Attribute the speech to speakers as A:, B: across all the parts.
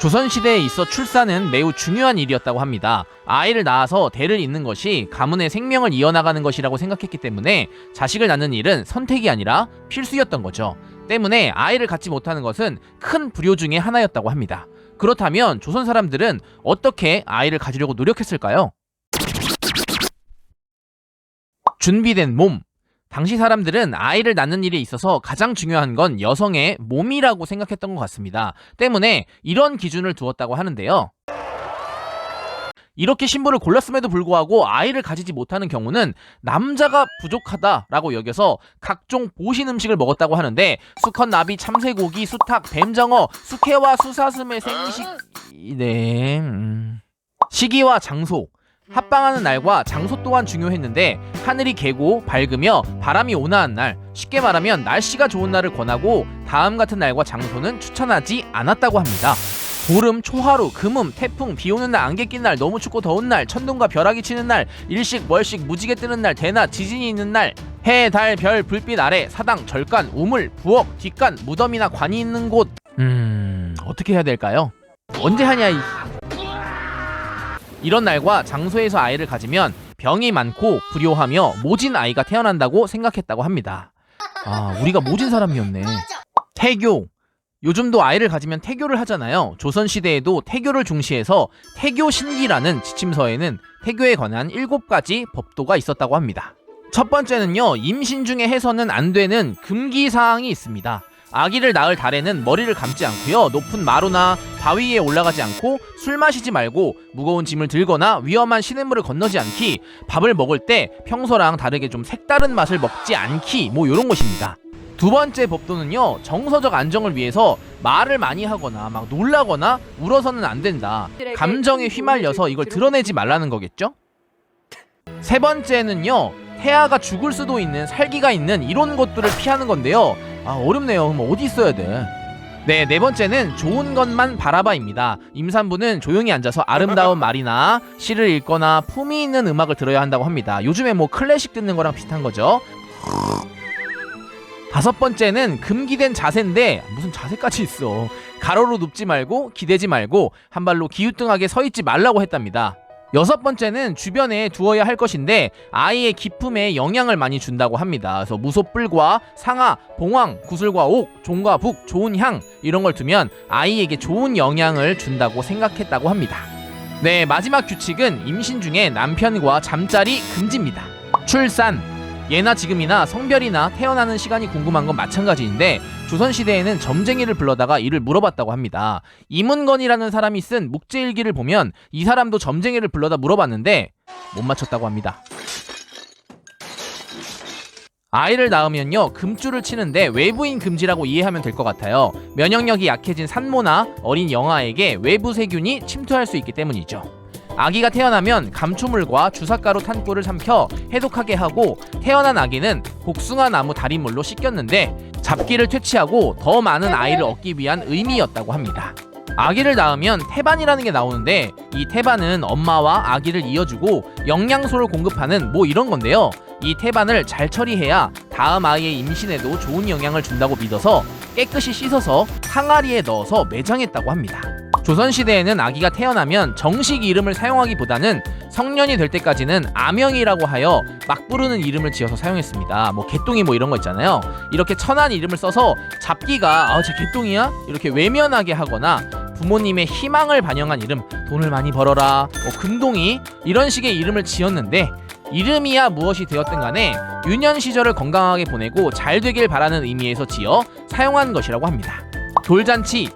A: 조선시대에 있어 출산은 매우 중요한 일이었다고 합니다. 아이를 낳아서 대를 잇는 것이 가문의 생명을 이어나가는 것이라고 생각했기 때문에 자식을 낳는 일은 선택이 아니라 필수였던 거죠. 때문에 아이를 갖지 못하는 것은 큰 불효 중에 하나였다고 합니다. 그렇다면 조선 사람들은 어떻게 아이를 가지려고 노력했을까요? 준비된 몸. 당시 사람들은 아이를 낳는 일에 있어서 가장 중요한 건 여성의 몸이라고 생각했던 것 같습니다. 때문에 이런 기준을 두었다고 하는데요. 이렇게 신부를 골랐음에도 불구하고 아이를 가지지 못하는 경우는 남자가 부족하다라고 여겨서 각종 보신 음식을 먹었다고 하는데 수컷 나비, 참새고기, 수탉, 뱀장어, 수캐와 수사슴의 생식... 시기와 장소. 합방하는 날과 장소 또한 중요했는데 하늘이 개고 밝으며 바람이 온화한 날, 쉽게 말하면 날씨가 좋은 날을 권하고 다음 같은 날과 장소는 추천하지 않았다고 합니다. 보름, 초하루, 금음, 태풍, 비오는 날, 안개 낀 날, 너무 춥고 더운 날, 천둥과 벼락이 치는 날, 일식, 월식, 무지개 뜨는 날, 대낮, 지진이 있는 날, 해, 달, 별, 불빛 아래, 사당, 절간, 우물, 부엌, 뒷간, 무덤이나 관이 있는 곳. 어떻게 해야 될까요? 언제 하냐 이런 날과 장소에서 아이를 가지면 병이 많고 불효하며 모진 아이가 태어난다고 생각했다고 합니다. 우리가 모진 사람이었네. 태교. 요즘도 아이를 가지면 태교를 하잖아요. 조선시대에도 태교를 중시해서 태교신기라는 지침서에는 태교에 관한 7가지 법도가 있었다고 합니다. 첫 번째는요, 임신 중에 해서는 안 되는 금기사항이 있습니다. 아기를 낳을 달에는 머리를 감지 않고요, 높은 마루나 바위 위에 올라가지 않고 술 마시지 말고 무거운 짐을 들거나 위험한 시냇물을 건너지 않기, 밥을 먹을 때 평소랑 다르게 좀 색다른 맛을 먹지 않기, 요런 것입니다. 두 번째 법도는요, 정서적 안정을 위해서 말을 많이 하거나 막 놀라거나 울어서는 안 된다. 감정에 휘말려서 이걸 드러내지 말라는 거겠죠? 세 번째는요, 태아가 죽을 수도 있는 살기가 있는 이런 것들을 피하는 건데요. 어렵네요. 그럼 어디 있어야 돼? 네 번째는 좋은 것만 바라봐입니다. 임산부는 조용히 앉아서 아름다운 말이나 시를 읽거나 품위 있는 음악을 들어야 한다고 합니다. 요즘에 클래식 듣는 거랑 비슷한 거죠. 다섯 번째는 금기된 자세인데 무슨 자세까지 있어. 가로로 눕지 말고 기대지 말고 한 발로 기우뚱하게 서 있지 말라고 했답니다. 여섯 번째는 주변에 두어야 할 것인데 아이의 기품에 영향을 많이 준다고 합니다. 그래서 무소뿔과 상아, 봉황, 구슬과 옥, 종과 북, 좋은 향 이런 걸 두면 아이에게 좋은 영향을 준다고 생각했다고 합니다. 네, 마지막 규칙은 임신 중에 남편과 잠자리 금지입니다. 출산. 예나 지금이나 성별이나 태어나는 시간이 궁금한 건 마찬가지인데 조선시대에는 점쟁이를 불러다가 이를 물어봤다고 합니다. 이문건이라는 사람이 쓴 묵제일기를 보면 이 사람도 점쟁이를 불러다 물어봤는데 못 맞췄다고 합니다. 아이를 낳으면요, 금줄을 치는데 외부인 금지라고 이해하면 될 것 같아요. 면역력이 약해진 산모나 어린 영아에게 외부 세균이 침투할 수 있기 때문이죠. 아기가 태어나면 감초물과 주삿가루 탄꿀을 삼켜 해독하게 하고 태어난 아기는 복숭아 나무 달인물로 씻겼는데 잡기를 퇴치하고 더 많은 아이를 얻기 위한 의미였다고 합니다. 아기를 낳으면 태반이라는 게 나오는데 이 태반은 엄마와 아기를 이어주고 영양소를 공급하는 이런 건데요. 이 태반을 잘 처리해야 다음 아이의 임신에도 좋은 영향을 준다고 믿어서 깨끗이 씻어서 항아리에 넣어서 매장했다고 합니다. 조선시대에는 아기가 태어나면 정식 이름을 사용하기보다는 성년이 될 때까지는 아명이라고 하여 막 부르는 이름을 지어서 사용했습니다. 개똥이 이런 거 있잖아요. 이렇게 천한 이름을 써서 잡기가 쟤 개똥이야? 이렇게 외면하게 하거나 부모님의 희망을 반영한 이름, 돈을 많이 벌어라, 금동이 이런 식의 이름을 지었는데 이름이야 무엇이 되었든 간에 유년 시절을 건강하게 보내고 잘 되길 바라는 의미에서 지어 사용한 것이라고 합니다. 돌잔치.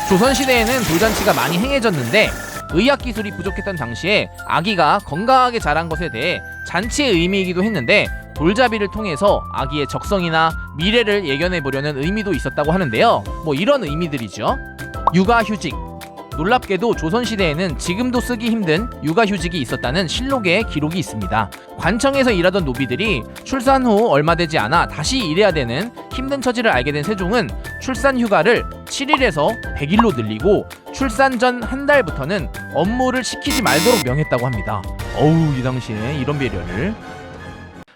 A: 조선시대에는 돌잔치가 많이 행해졌는데 의학기술이 부족했던 당시에 아기가 건강하게 자란 것에 대해 잔치의 의미이기도 했는데 돌잡이를 통해서 아기의 적성이나 미래를 예견해 보려는 의미도 있었다고 하는데요. 이런 의미들이죠. 육아휴직. 놀랍게도 조선시대에는 지금도 쓰기 힘든 육아휴직이 있었다는 실록에 기록이 있습니다. 관청에서 일하던 노비들이 출산 후 얼마 되지 않아 다시 일해야 되는 힘든 처지를 알게 된 세종은 출산 휴가를 7일에서 100일로 늘리고 출산 전 한 달부터는 업무를 시키지 말도록 명했다고 합니다. 이 당시에 이런 배려를.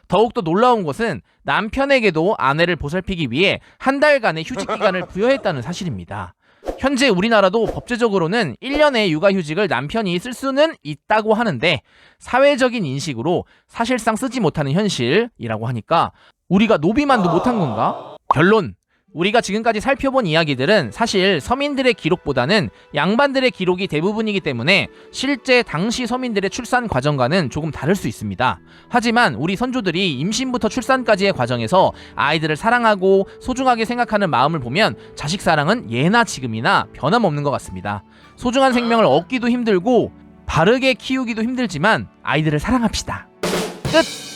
A: 더욱더 놀라운 것은 남편에게도 아내를 보살피기 위해 한 달간의 휴직 기간을 부여했다는 사실입니다. 현재 우리나라도 법제적으로는 1년의 육아휴직을 남편이 쓸 수는 있다고 하는데 사회적인 인식으로 사실상 쓰지 못하는 현실이라고 하니까 우리가 노비만도 못한 건가? 결론! 우리가 지금까지 살펴본 이야기들은 사실 서민들의 기록보다는 양반들의 기록이 대부분이기 때문에 실제 당시 서민들의 출산 과정과는 조금 다를 수 있습니다. 하지만 우리 선조들이 임신부터 출산까지의 과정에서 아이들을 사랑하고 소중하게 생각하는 마음을 보면 자식 사랑은 예나 지금이나 변함없는 것 같습니다. 소중한 생명을 얻기도 힘들고 바르게 키우기도 힘들지만 아이들을 사랑합시다. 끝!